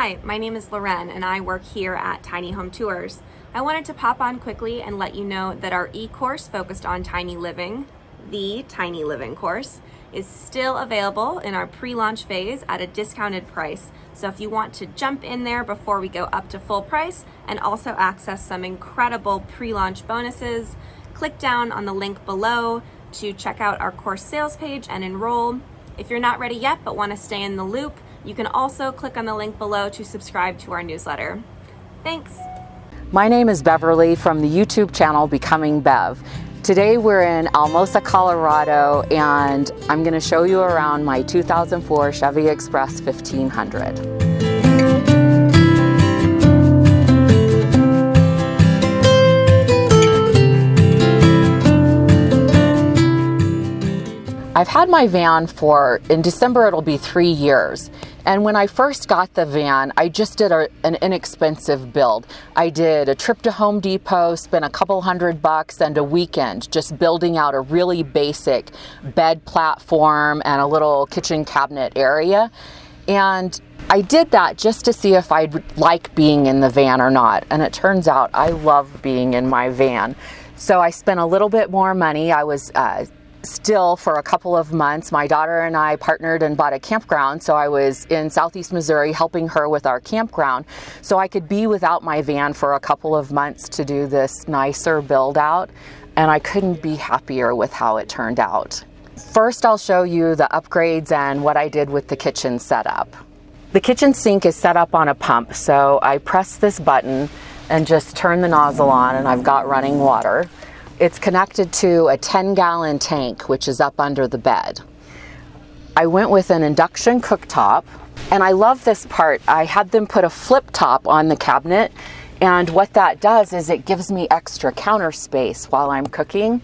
Hi, my name is Loren and I work here at Tiny Home Tours. I wanted to pop on quickly and let you know that our e-course focused on tiny living, the Tiny Living course, is still available in our pre-launch phase at a discounted price. So if you want to jump in there before we go up to full price and also access some incredible pre-launch bonuses, click down on the link below to check out our course sales page and enroll. If you're not ready yet but want to stay in the loop, you can also click on the link below to subscribe to our newsletter. Thanks. My name is Beverly from the YouTube channel Becoming Bev. Today we're in Almosa, Colorado, and I'm going to show you around my 2004 Chevy Express 1500. I've had my van in December it'll be 3 years. And when I first got the van, I just did an inexpensive build. I did a trip to Home Depot, spent a couple $100 and a weekend just building out a really basic bed platform and a little kitchen cabinet area. And I did that just to see if I'd like being in the van or not. And it turns out I love being in my van. So I spent a little bit more money. I was still for a couple of months. My daughter and I partnered and bought a campground, so I was in Southeast Missouri helping her with our campground, so I could be without my van for a couple of months to do this nicer build out, and I couldn't be happier with how it turned out. First, I'll show you the upgrades and what I did with the kitchen setup. The kitchen sink is set up on a pump, so I press this button and just turn the nozzle on and I've got running water. It's connected to a 10-gallon tank, which is up under the bed. I went with an induction cooktop, and I love this part. I had them put a flip top on the cabinet, and what that does is it gives me extra counter space while I'm cooking,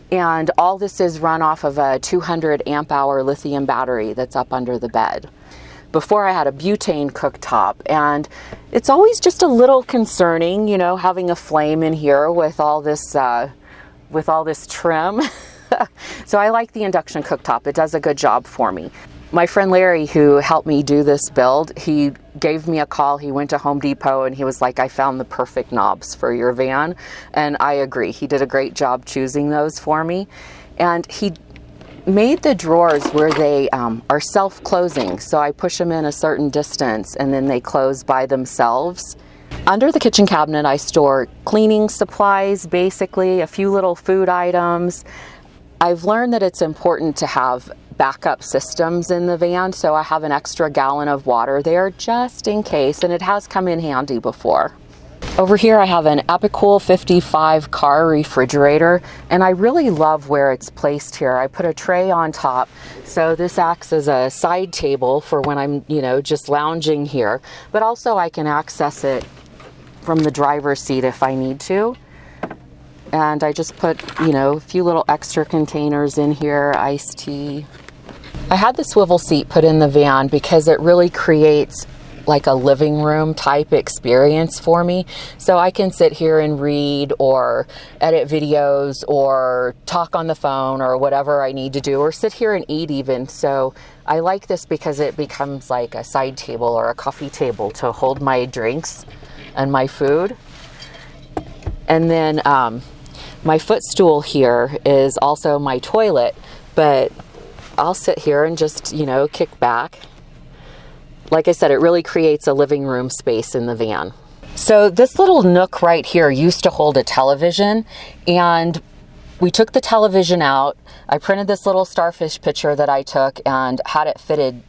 and all this is run off of a 200 amp hour lithium battery that's up under the bed. Before I had a butane cooktop, and it's always just a little concerning, you know, having a flame in here with all this trim. So I like the induction cooktop. It does a good job for me. My friend Larry, who helped me do this build, he gave me a call. He went to Home Depot and he was like, I found the perfect knobs for your van. And I agree. He did a great job choosing those for me. And he made the drawers where they are self-closing. So I push them in a certain distance and then they close by themselves. Under the kitchen cabinet, I store cleaning supplies, basically, a few little food items. I've learned that it's important to have backup systems in the van, so I have an extra gallon of water there just in case, and it has come in handy before. Over here I have an Epicool 55 car refrigerator, and I really love where it's placed here. I put a tray on top, so this acts as a side table for when I'm, just lounging here, but also I can access it from the driver's seat if I need to. And I just put, a few little extra containers in here, iced tea. I had the swivel seat put in the van because it really creates like a living room type experience for me. So I can sit here and read or edit videos or talk on the phone or whatever I need to do, or sit here and eat even. So I like this because it becomes like a side table or a coffee table to hold my drinks and my food. And then my footstool here is also my toilet, but I'll sit here and just, kick back. Like I said, it really creates a living room space in the van. So this little nook right here used to hold a television, and we took the television out. I printed this little starfish picture that I took and had it fitted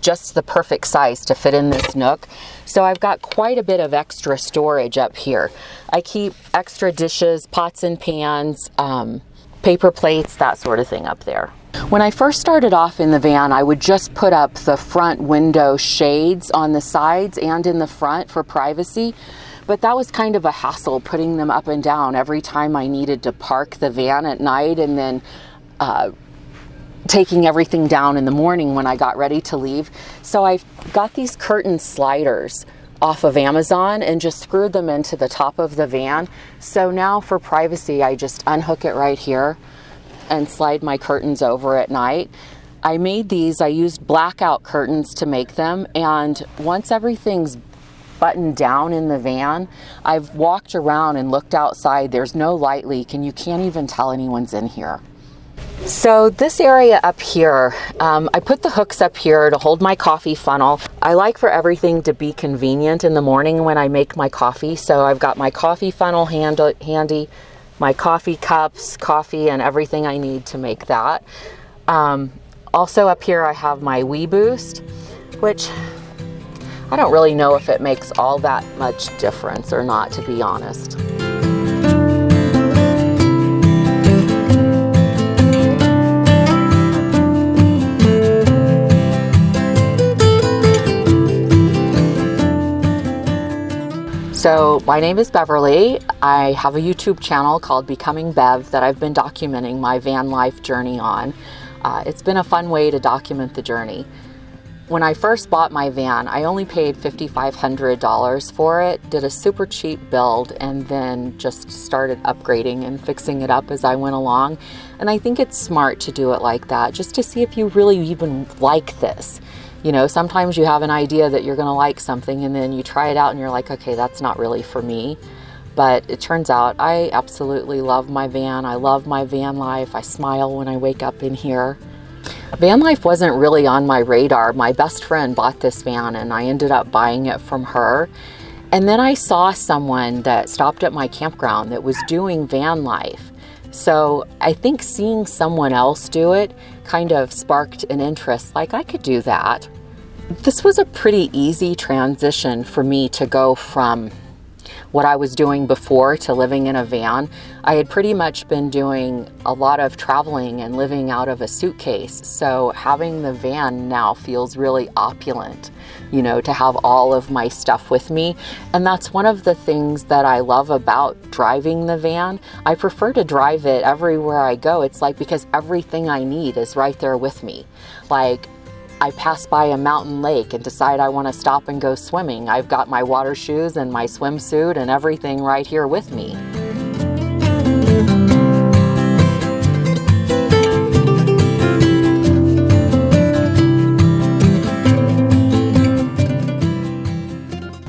just the perfect size to fit in this nook. So I've got quite a bit of extra storage up here. I keep extra dishes, pots and pans, paper plates, that sort of thing up there. When I first started off in the van, I would just put up the front window shades on the sides and in the front for privacy, but that was kind of a hassle putting them up and down every time I needed to park the van at night and then taking everything down in the morning when I got ready to leave. So I've got these curtain sliders off of Amazon and just screwed them into the top of the van. So now for privacy, I just unhook it right here and slide my curtains over at night. I made these, I used blackout curtains to make them, and once everything's buttoned down in the van. I've walked around and looked outside. There's no light leak and you can't even tell anyone's in here. So this area up here, I put the hooks up here to hold my coffee funnel. I like for everything to be convenient in the morning when I make my coffee. So I've got my coffee funnel handy, my coffee cups, coffee, and everything I need to make that. Also up here I have my Wii Boost, which I don't really know if it makes all that much difference or not, to be honest. So my name is Beverly. I have a YouTube channel called Becoming Bev that I've been documenting my van life journey on. It's been a fun way to document the journey. When I first bought my van, I only paid $5,500 for it, did a super cheap build, and then just started upgrading and fixing it up as I went along. And I think it's smart to do it like that, just to see if you really even like this. You know, sometimes you have an idea that you're gonna like something and then you try it out and you're like, okay, that's not really for me. But it turns out I absolutely love my van. I love my van life. I smile when I wake up in here. Van life wasn't really on my radar. My best friend bought this van and I ended up buying it from her. And then I saw someone that stopped at my campground that was doing van life. So I think seeing someone else do it kind of sparked an interest, like I could do that. This was a pretty easy transition for me to go from what I was doing before to living in a van. I had pretty much been doing a lot of traveling and living out of a suitcase. So having the van now feels really opulent, you know, to have all of my stuff with me. And that's one of the things that I love about driving the van. I prefer to drive it everywhere I go. It's like, because everything I need is right there with me. Like, I pass by a mountain lake and decide I want to stop and go swimming. I've got my water shoes and my swimsuit and everything right here with me.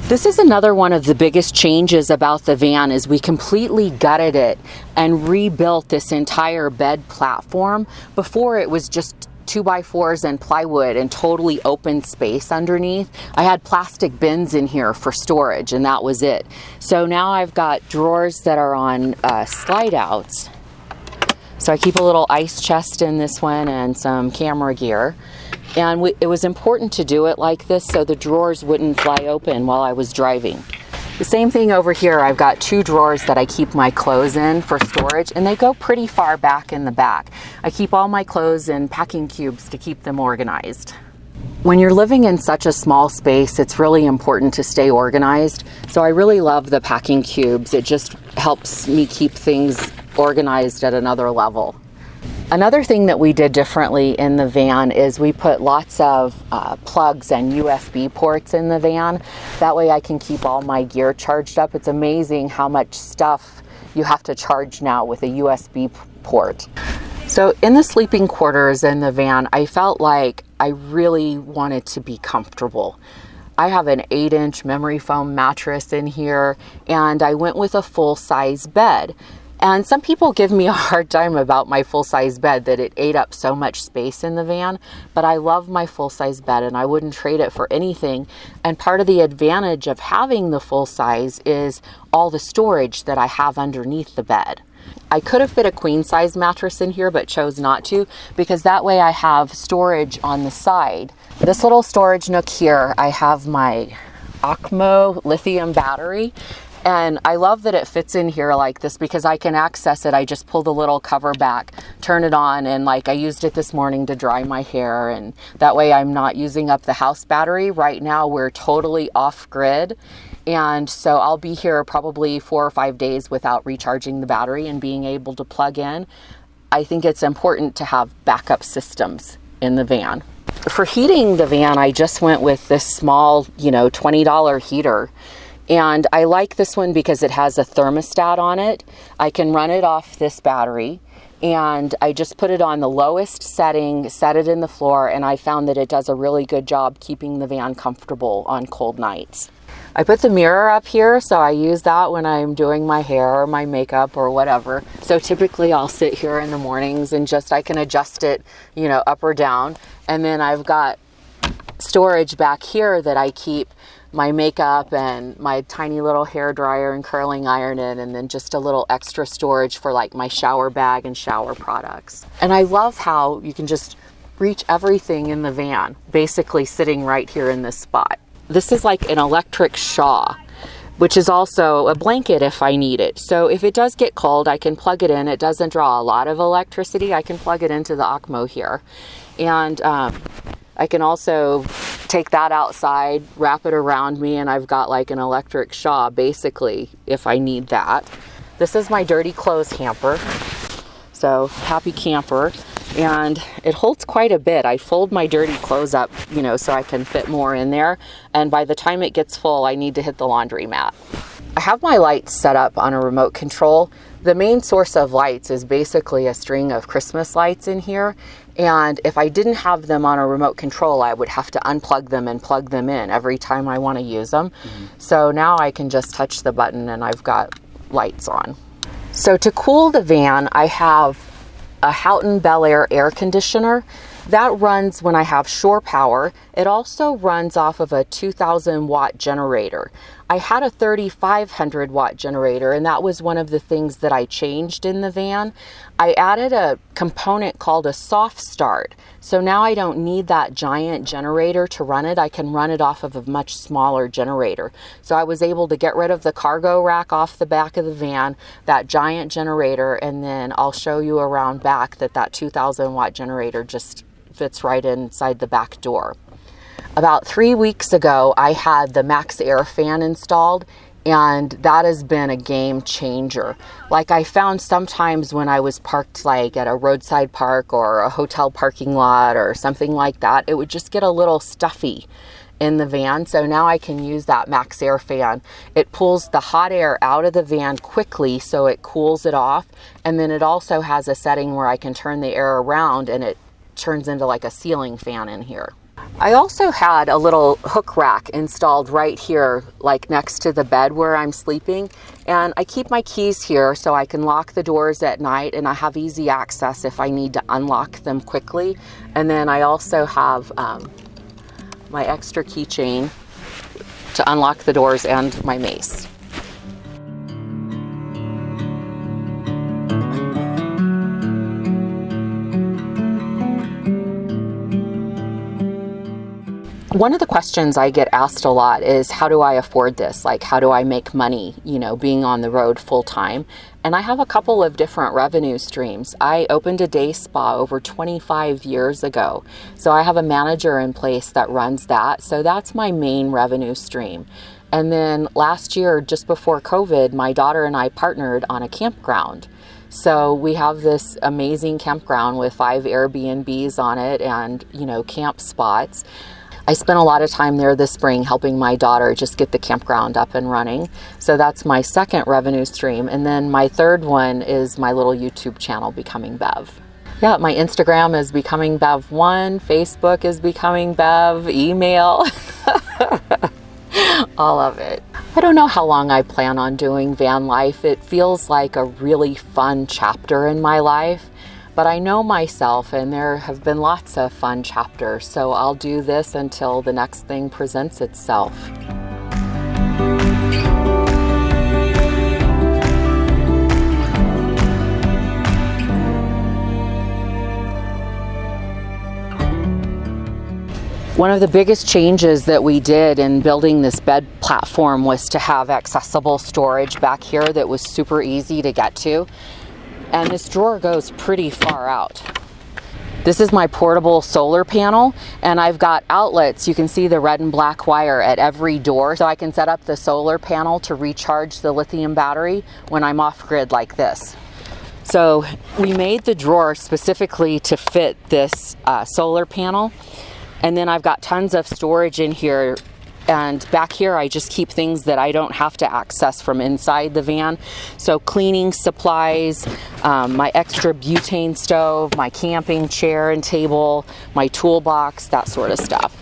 This is another one of the biggest changes about the van, is we completely gutted it and rebuilt this entire bed platform. Before it was just 2x4s and plywood and totally open space underneath. I had plastic bins in here for storage and that was it. So now I've got drawers that are on slide outs. So I keep a little ice chest in this one and some camera gear. And it was important to do it like this so the drawers wouldn't fly open while I was driving. The same thing over here. I've got 2 drawers that I keep my clothes in for storage, and they go pretty far back in the back. I keep all my clothes in packing cubes to keep them organized. When you're living in such a small space, it's really important to stay organized. So I really love the packing cubes. It just helps me keep things organized at another level. Another thing that we did differently in the van is we put lots of plugs and USB ports in the van. That way I can keep all my gear charged up. It's amazing how much stuff you have to charge now with a USB port. So in the sleeping quarters in the van, I felt like I really wanted to be comfortable. I have an 8-inch memory foam mattress in here, and I went with a full-size bed. And some people give me a hard time about my full-size bed, that it ate up so much space in the van, but I love my full-size bed and I wouldn't trade it for anything. And part of the advantage of having the full-size is all the storage that I have underneath the bed. I could have fit a queen-size mattress in here, but chose not to, because that way I have storage on the side. This little storage nook here, I have my Acmo lithium battery. And I love that it fits in here like this because I can access it. I just pull the little cover back, turn it on, and like I used it this morning to dry my hair, and that way I'm not using up the house battery. Right now we're totally off grid, and so I'll be here probably 4 or 5 days without recharging the battery and being able to plug in. I think it's important to have backup systems in the van. For heating the van, I just went with this small, $20 heater. And I like this one because it has a thermostat on it. I can run it off this battery, and I just put it on the lowest setting, set it in the floor, and I found that it does a really good job keeping the van comfortable on cold nights. I put the mirror up here, so I use that when I'm doing my hair or my makeup or whatever. So typically I'll sit here in the mornings and I can adjust it, you know, up or down. And then I've got storage back here that I keep my makeup and my tiny little hair dryer and curling iron in, and then just a little extra storage for like my shower bag and shower products. And I love how you can just reach everything in the van, basically sitting right here in this spot. This is like an electric shawl, which is also a blanket if I need it. So if it does get cold, I can plug it in. It doesn't draw a lot of electricity. I can plug it into the Ocmo here. And I can also take that outside, wrap it around me, and I've got like an electric shawl basically if I need that. This is my dirty clothes hamper. So happy camper. And it holds quite a bit. I fold my dirty clothes up, you know, so I can fit more in there. And by the time it gets full, I need to hit the laundromat. I have my lights set up on a remote control. The main source of lights is basically a string of Christmas lights in here. And if I didn't have them on a remote control, I would have to unplug them and plug them in every time I want to use them. So now I can just touch the button and I've got lights on. So to cool the van, I have a Houghton Bel Air air conditioner. That runs when I have shore power. It also runs off of a 2,000 watt generator. I had a 3,500 watt generator, and that was one of the things that I changed in the van. I added a component called a soft start. So now I don't need that giant generator to run it. I can run it off of a much smaller generator. So I was able to get rid of the cargo rack off the back of the van, that giant generator, and then I'll show you around back that 2,000 watt generator just fits right inside the back door. About 3 weeks ago, I had the Max Air fan installed, and that has been a game changer. Like I found sometimes when I was parked like at a roadside park or a hotel parking lot or something like that, it would just get a little stuffy in the van. So now I can use that Max Air fan. It pulls the hot air out of the van quickly so it cools it off. And then it also has a setting where I can turn the air around and it turns into like a ceiling fan in here. I also had a little hook rack installed right here, like next to the bed where I'm sleeping. And I keep my keys here so I can lock the doors at night, and I have easy access if I need to unlock them quickly. And then I also have my extra keychain to unlock the doors and my mace. One of the questions I get asked a lot is, how do I afford this? Like, how do I make money, you know, being on the road full time? And I have a couple of different revenue streams. I opened a day spa over 25 years ago. So I have a manager in place that runs that. So that's my main revenue stream. And then last year, just before COVID, my daughter and I partnered on a campground. So we have this amazing campground with 5 Airbnbs on it and, you know, camp spots. I spent a lot of time there this spring helping my daughter just get the campground up and running. So that's my second revenue stream. And then my third one is my little YouTube channel, Becoming Bev. Yeah, my Instagram is Becoming Bev1, Facebook is Becoming Bev, email, all of it. I don't know how long I plan on doing van life. It feels like a really fun chapter in my life. But I know myself, and there have been lots of fun chapters, so I'll do this until the next thing presents itself. One of the biggest changes that we did in building this bed platform was to have accessible storage back here that was super easy to get to. And this drawer goes pretty far out. This is my portable solar panel, and I've got outlets. You can see the red and black wire at every door, so I can set up the solar panel to recharge the lithium battery when I'm off grid like this. So we made the drawer specifically to fit this solar panel, and then I've got tons of storage in here. And back here, I just keep things that I don't have to access from inside the van. So cleaning supplies, my extra butane stove, my camping chair and table, my toolbox, that sort of stuff.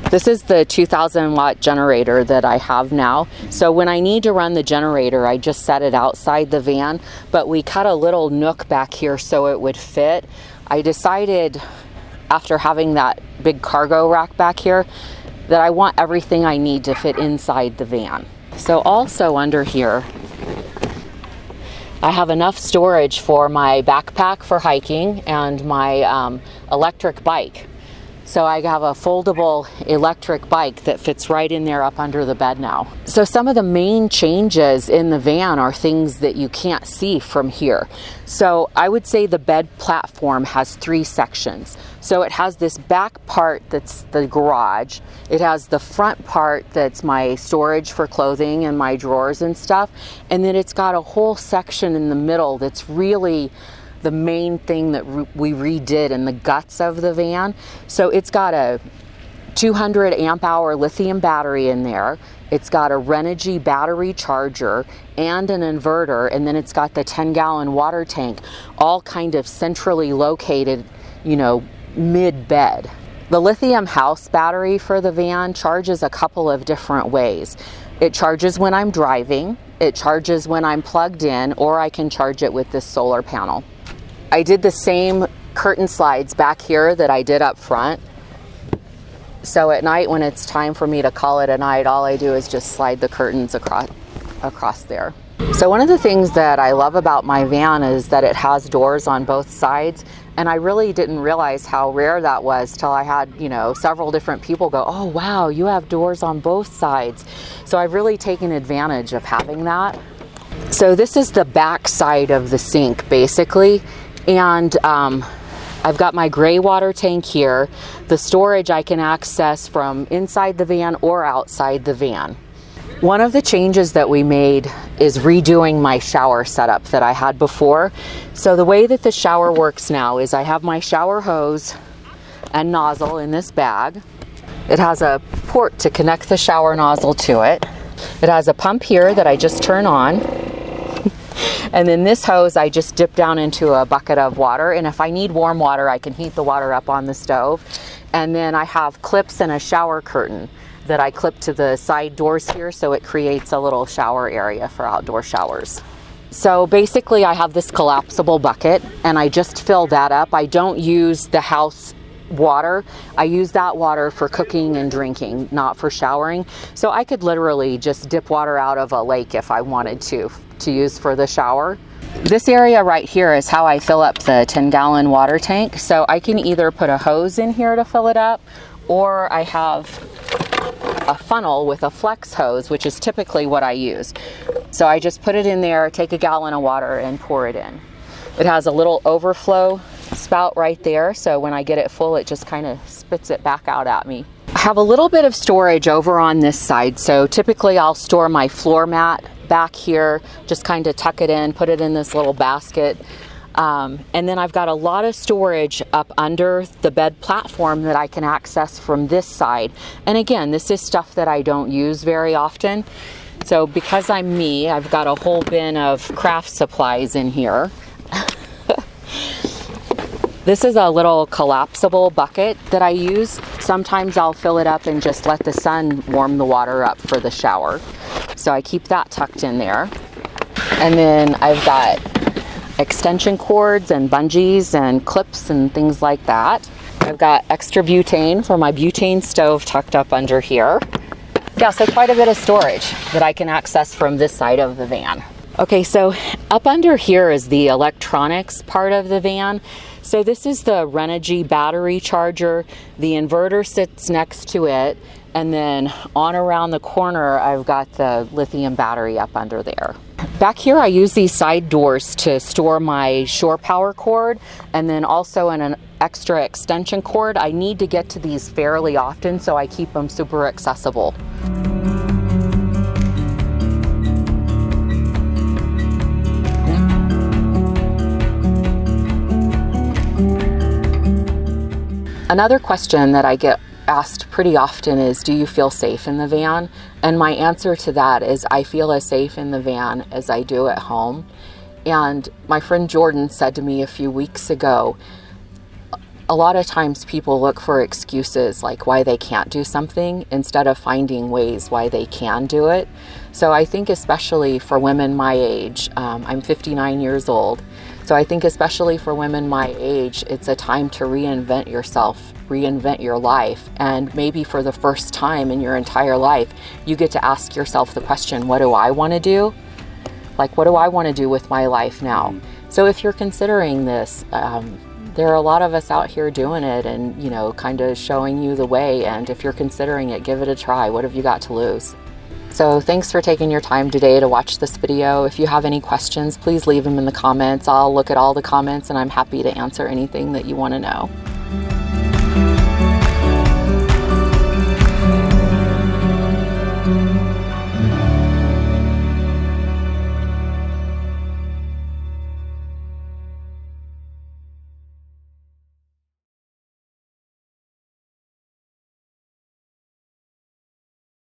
This is the 2,000 watt generator that I have now. So when I need to run the generator, I just set it outside the van, but we cut a little nook back here so it would fit. I decided after having that big cargo rack back here that I want everything I need to fit inside the van. So also under here, I have enough storage for my backpack for hiking and my electric bike. So I have a foldable electric bike that fits right in there up under the bed now. So some of the main changes in the van are things that you can't see from here. So I would say the bed platform has 3 sections. So it has this back part that's the garage. It has the front part that's my storage for clothing and my drawers and stuff. And then it's got a whole section in the middle that's really the main thing that we redid in the guts of the van. So it's got a 200 amp hour lithium battery in there. It's got a Renogy battery charger and an inverter, and then it's got the 10-gallon water tank, all kind of centrally located, you know, mid-bed. The lithium house battery for the van charges a couple of different ways. It charges when I'm driving, it charges when I'm plugged in, or I can charge it with this solar panel. I did the same curtain slides back here that I did up front. So at night when it's time for me to call it a night, all I do is just slide the curtains across there. So one of the things that I love about my van is that it has doors on both sides. And I really didn't realize how rare that was till I had, you know, several different people go, "Oh wow, you have doors on both sides." So I've really taken advantage of having that. So this is the back side of the sink basically. And I've got my gray water tank here. The storage I can access from inside the van or outside the van. One of the changes that we made is redoing my shower setup that I had before. So the way that the shower works now is I have my shower hose and nozzle in this bag. It has a port to connect the shower nozzle to it. It has a pump here that I just turn on. And then this hose I just dip down into a bucket of water, and if I need warm water I can heat the water up on the stove. And then I have clips and a shower curtain that I clip to the side doors here, so it creates a little shower area for outdoor showers. So basically I have this collapsible bucket and I just fill that up. I don't use the house water. I use that water for cooking and drinking, not for showering. So I could literally just dip water out of a lake if I wanted to use for the shower. This area right here is how I fill up the 10-gallon water tank. So I can either put a hose in here to fill it up, or I have a funnel with a flex hose, which is typically what I use. So I just put it in there, take a gallon of water and pour it in. It has a little overflow spout right there, so when I get it full it just kind of spits it back out at me. I have a little bit of storage over on this side, so typically I'll store my floor mat back here, just kind of tuck it in, put it in this little basket. And then I've got a lot of storage up under the bed platform that I can access from this side. And again, this is stuff that I don't use very often. So because I'm me, I've got a whole bin of craft supplies in here. This is a little collapsible bucket that I use. Sometimes I'll fill it up and just let the sun warm the water up for the shower. So I keep that tucked in there. And then I've got extension cords and bungees and clips and things like that. I've got extra butane for my butane stove tucked up under here. Yeah, so quite a bit of storage that I can access from this side of the van. Okay, so up under here is the electronics part of the van. So this is the Renogy battery charger. The inverter sits next to it. And then on around the corner, I've got the lithium battery up under there. Back here, I use these side doors to store my shore power cord, and then also an extra extension cord. I need to get to these fairly often, so I keep them super accessible. Another question that I get asked pretty often is, do you feel safe in the van? And my answer to that is I feel as safe in the van as I do at home. And my friend Jordan said to me a few weeks ago, a lot of times people look for excuses like why they can't do something instead of finding ways why they can do it. So I think especially for women my age, I'm 59 years old, so I think especially for women my age, it's a time to reinvent yourself, reinvent your life, and maybe for the first time in your entire life, you get to ask yourself the question, what do I want to do? Like, what do I want to do with my life now? So if you're considering this, there are a lot of us out here doing it and, you know, kind of showing you the way. And if you're considering it, give it a try. What have you got to lose? So thanks for taking your time today to watch this video. If you have any questions, please leave them in the comments. I'll look at all the comments and I'm happy to answer anything that you want to know.